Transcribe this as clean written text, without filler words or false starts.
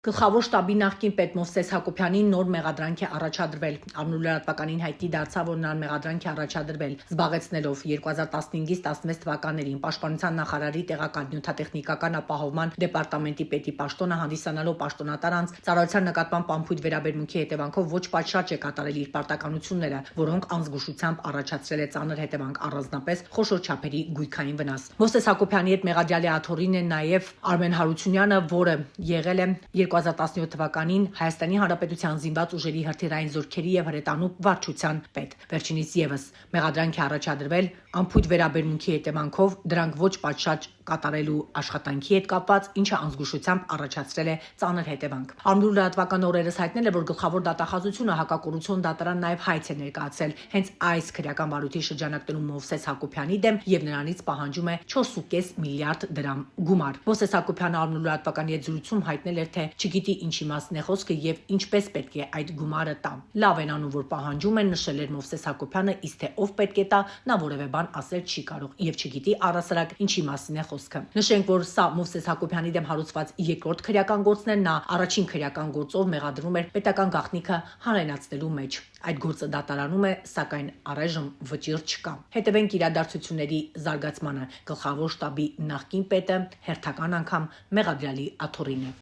Գլխավոր շտաբի նախկին պետ Մովսես Հակոբյանին նոր մեղադրանք է առաջադրվել։ Առնու լրատվականին հայտնի դարձավ, որ նրան մեղադրանք է առաջադրվել, զբաղեցնելով 2015-ից 16 թվականներին Պաշտպանության նախարարի տեղական նյութատեխնիկական ապահովման դեպարտամենտի պետի պաշտոնը հանդիսանալով պաշտոնատար անձ ծառայության նկատմամբ անփույթ վերաբերմունքի հետևանքով ոչ պատշաճ է կատարել իր պարտականությունները, որոնք անզգուշությամբ առաջացրել է ծանր հետևանք, առանձնապես խոշոր չափերի գույքային վնաս։ Մովսես Հակոբյանի հետ մեղադրյալի աթոռին է նաև Արմեն Հարությունյանը, որը եղել է 2017 թվականին Հայաստանի Հանրապետության զինված ուժերի հրթիռային զորքերի եւ հրետանու վարչության պետ։ Վերջինիս եւս մեղադրանք է առաջադրվել անփույթ վերաբերմունքի հետևանքով դրանք ոչ պատշաճ կատարելու աշխատանքի հետ կապված, ինչը անզգուշությամբ առաջացրել է ծանր հետևանք։ Արմնուր լրատվական օրերս հայտնել է, որ գլխավոր դատախազությունը հակակոռուպցիոն դատարան նաև հայց է ներկայացրել հենց այս քրեական վարույթի շրջանակներում Մովսես Հակոբյանի դեմ եւ նրանից պահանջում է 4.5 միլիարդ դրամ գումար։ Մովսես Հակոբյանը Արմնուր լրատվականի հետ զրույցում հայտնել էր, թե չգիտի ինչի մասին է խոսքը եւ ինչպես պետք է այդ գումարը տա։ Լավ են անում, որ պահանջում են, նշել էր Մովսես Հակոբյանը, իսկ թե ով պետք է տա, նա որևէ բան ասել չի կարող եւ չգիտի առասարակ ինչի մասին է խոսքը։ Նշենք, որ սա Մովսես Հակոբյանի դեմ հարուցված երկրորդ քրեական գործն է, նա առաջին քրեական գործով մեղադրվում էր պետական գաղտնիքը հանրայնացնելու մեջ։ Այդ գործը դատարանում է, սակայն առայժմ վճիռ չկա։ Հետևենք իրադարձությունների զարգացմանը։ Գլխավոր շտաբի նախկին պետը հերթական անգամ մեղադրյալի աթոռին է։